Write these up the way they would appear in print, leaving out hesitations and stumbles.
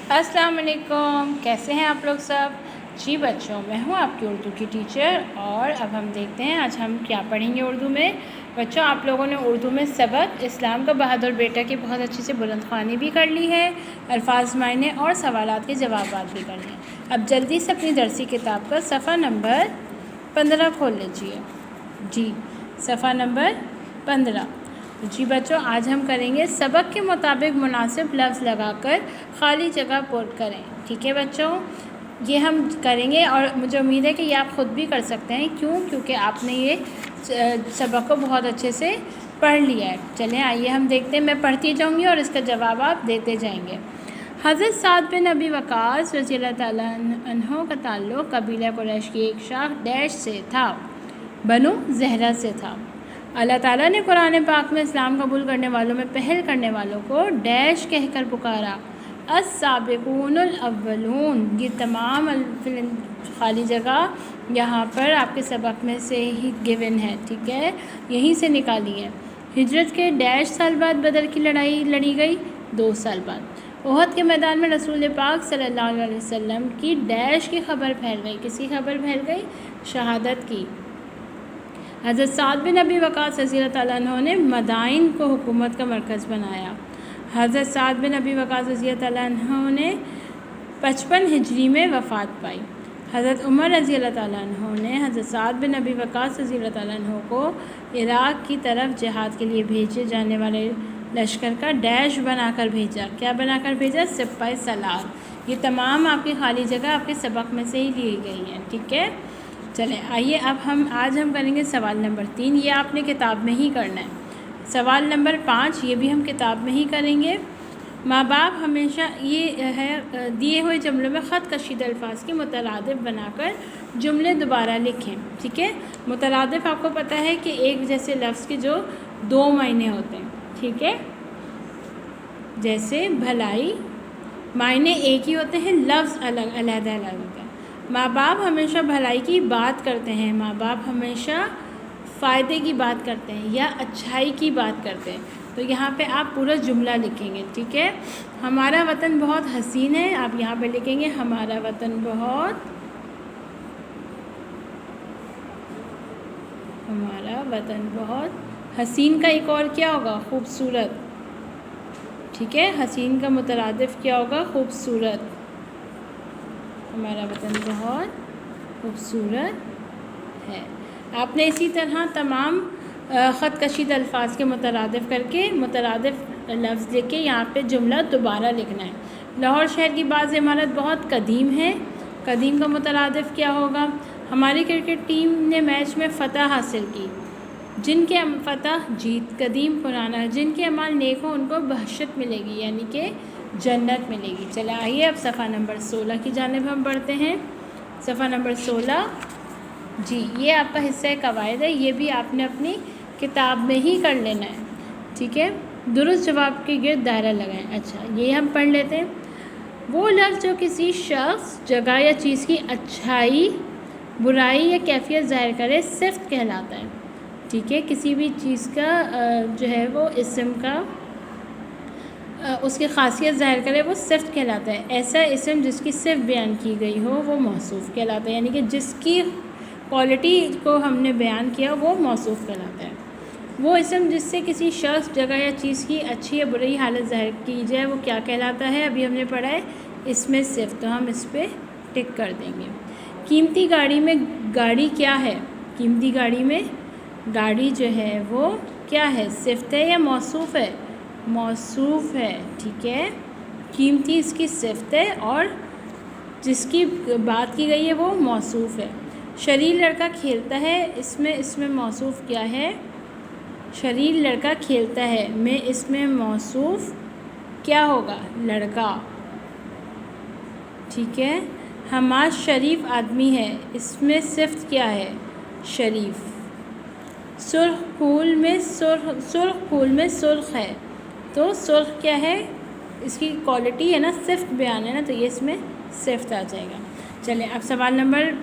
अस्सलाम वालेकुम, कैसे हैं आप लोग सब। जी बच्चों, मैं हूं आपकी उर्दू की टीचर और अब हम देखते हैं आज हम क्या पढ़ेंगे उर्दू में। बच्चों, आप लोगों ने उर्दू में सबक इस्लाम का बहादुर बेटा की बहुत अच्छी से बुलंद ख़्वानी भी कर ली है, अल्फाज मायने और सवालात के जवाबात भी कर लिए। अब जल्दी से अपनी दरसी किताब का सफ़ा नंबर 15 खोल लीजिए। जी, सफ़ा नंबर 15। जी बच्चों, आज हम करेंगे सबक के मुताबिक मुनासिब लफ्ज़ लगाकर खाली जगह पुर करें। ठीक है बच्चों, ये हम करेंगे और मुझे उम्मीद है कि ये आप ख़ुद भी कर सकते हैं। क्योंकि आपने ये सबक को बहुत अच्छे से पढ़ लिया है। चलें आइए हम देखते हैं, मैं पढ़ती जाऊँगी और इसका जवाब आप देते जाएंगे। हज़रत साद बिन अबी वक़ास रज़ियल्लाहु तआला अन्हु का ताल्लुक़ कबीला कुरैश की एक शाख डैश से था, बनु ज़हरा से था। अल्लाह ताला ने कुरान पाक में इस्लाम कबूल करने वालों में पहल करने वालों को डैश कहकर पुकारा, अस्साबिकूनुल अव्वलून। ये तमाम खाली जगह यहाँ पर आपके सबक में से ही गिवन है, ठीक है, यहीं से निकाली है। हिजरत के डैश साल बाद बदर की लड़ाई लड़ी गई, 2 साल बाद। ओहद के मैदान में रसूल पाक सल्लल्लाहु अलैहि वसल्लम की डैश की खबर फैल गई, किसी खबर फैल गई, शहादत की। हज़रत साद बिन अबी वक़ास रज़ियल्लाहु तआला अन्हु ने मदाइन को हुकूमत का मरकज़ बनाया। हज़रत साद बिन अबी वक़ास रज़ियल्लाहु तआला अन्हु ने 55 हिजरी में वफ़ात पाई। हज़रत उमर रज़ियल्लाहु तआला अन्हु ने हज़रत साद बिन अबी वक़ास रज़ियल्लाहु तआला अन्हु को इराक़ की तरफ जिहाद के लिए भेजे जाने वाले लश्कर का डैश बनाकर भेजा। क्या बनाकर भेजा? सिपाही सलार। ये तमाम आपकी खाली जगह आपके सबक में से ही ली गई हैं, ठीक है। चलें आइए अब आज हम करेंगे सवाल नंबर 3। ये आपने किताब में ही करना है। सवाल नंबर 5 ये भी हम किताब में ही करेंगे। माँ बाप हमेशा ये है दिए हुए जुमलों में ख़त कशीदा अल्फाज के मुतरादिफ बनाकर जुमले दोबारा लिखें, ठीक है। मुतरादिफ आपको पता है कि एक जैसे लफ्ज़ के जो 2 मायने होते हैं, ठीक है। जैसे भलाई, मायने एक ही होते हैं, लफ्ज़ अलग अलग होते हैं। माँ बाप हमेशा भलाई की बात करते हैं, माँ बाप हमेशा फ़ायदे की बात करते हैं या अच्छाई की बात करते हैं। तो यहाँ पे आप पूरा जुमला लिखेंगे, ठीक है। हमारा वतन बहुत हसीन है, आप यहाँ पे लिखेंगे हमारा वतन बहुत, हमारा वतन बहुत हसीन का एक और क्या होगा? खूबसूरत, ठीक है। हसीन का मुतरादिफ क्या होगा? खूबसूरत। हमारा वतन बहुत खूबसूरत है। आपने इसी तरह तमाम ख़त कशीद अल्फाज के मुतरादिफ करके मुतरादिफ लफ्ज़ लिख के यहाँ पे जुमला दोबारा लिखना है। लाहौर शहर की बाज़ इमारत बहुत कदीम है, कदीम का मुतरादिफ क्या होगा? हमारी क्रिकेट टीम ने मैच में फ़तह हासिल की, जिनके फ़तह जीत, कदीम पुराना, जिनके अमाल नेक हो उनको बहशत मिलेगी, यानी कि जन्नत मिलेगी। चला आइए अब सफ़ा नंबर 16 की जानिब हम बढ़ते हैं। सफ़ा नंबर 16, जी ये आपका हिस्सा कवायद है, ये भी आपने अपनी किताब में ही कर लेना है, ठीक है। दुरुस्त जवाब के गिर्द दायरा लगाएं। अच्छा, ये हम पढ़ लेते हैं। वो लफ्ज़ जो किसी शख्स, जगह या चीज़ की अच्छाई, बुराई या कैफियत ज़ाहिर करे सिफ्त कहलाता है, ठीक है। किसी भी चीज़ का जो है वो इस्म का उसकी ख़ासियत ज़ाहिर करे वो सिफ्त कहलाता है। ऐसा इस्म जिसकी सिर्फ बयान की गई हो वो मौसूफ़ कहलाता है, यानी कि जिसकी क्वालिटी को हमने बयान किया वो मौसूफ़ कहलाता है। वो इस्म जिससे किसी शख्स, जगह या चीज़ की अच्छी या बुरी हालत ज़ाहिर की जाए वो क्या कहलाता है? अभी हमने पढ़ा है इसमें सिफ्त, तो हम इस पर टिक कर देंगे। कीमती गाड़ी में गाड़ी क्या है? कीमती गाड़ी में गाड़ी जो है वो क्या है? सिफ्त है या मौसूफ़ है? मौसूफ़ है, ठीक है। कीमती इसकी सिफ्त है और जिसकी बात की गई है वो मौसूफ़ है। शरीर लड़का खेलता है, इसमें मौसूफ़ क्या है? शरीर लड़का खेलता है में इसमें मौसूफ़ क्या होगा? लड़का, ठीक है। हमाद शरीफ आदमी है, इसमें सिफ्त क्या है? शरीफ। सुर्ख फूल में सुर्ख है, तो सुर्ख क्या है? इसकी क्वालिटी है ना, सिफ्त बयान है ना, तो ये इसमें सिफ्त आ जाएगा। चलें अब सवाल नंबर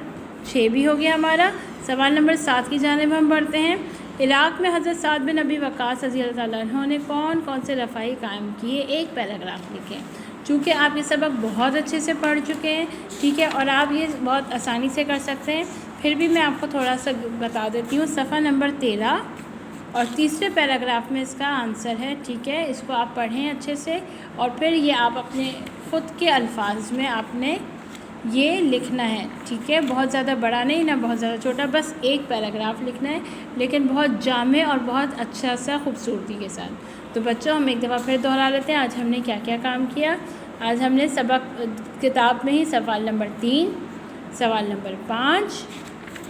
6 भी हो गया हमारा। सवाल नंबर 7 की जानिब हम बढ़ते हैं। इराक़ में हज़रत साद बिन अबी वक़ास रज़ियल्लाहु तआला अन्हु ने कौन कौन से रफ़ाई कायम किए? एक पैराग्राफ लिखें। چونکہ آپ یہ سبق بہت اچھے سے پڑھ چکے ہیں، ٹھیک ہے، اور آپ یہ بہت آسانی سے کر سکتے ہیں۔ پھر بھی میں آپ کو تھوڑا سا بتا دیتی ہوں، صفحہ نمبر 13 اور تیسرے پیراگراف میں اس کا آنسر ہے، ٹھیک ہے، اس کو آپ پڑھیں اچھے سے، اور پھر یہ آپ اپنے خود کے الفاظ میں آپ نے یہ لکھنا ہے، ٹھیک ہے، بہت زیادہ بڑا نہیں، نہ بہت زیادہ چھوٹا، بس ایک پیراگراف لکھنا ہے، لیکن بہت جامع اور بہت اچھا سا خوبصورتی کے ساتھ۔ تو بچوں، ہم ایک دفعہ پھر دہرا لیتے ہیں آج ہم نے کیا کیا کام کیا۔ آج ہم نے سبق کتاب میں ہی سوال نمبر 3، سوال نمبر 5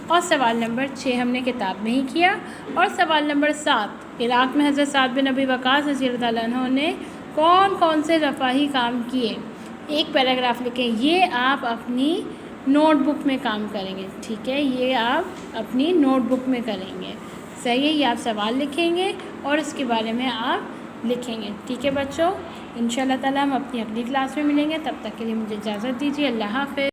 اور سوال نمبر 6 ہم نے کتاب میں ہی کیا، اور سوال نمبر 7 عراق میں حضرت سعد بن ابی وقاص رضی اللہ تعالیٰ عنہ نے کون کون سے رفاہی کام کیے، ایک پیراگراف لکھیں۔ یہ آپ اپنی نوٹ بک میں کام کریں گے، ٹھیک ہے، یہ آپ اپنی نوٹ بک میں کریں گے، صحیح ہے، یہ آپ سوال لکھیں گے اور اس کے بارے میں آپ لکھیں گے، ٹھیک ہے بچوں۔ انشاءاللہ تعالیٰ ہم اپنی اگلی کلاس میں ملیں گے، تب تک کے لیے مجھے اجازت دیجیے، اللہ حافظ۔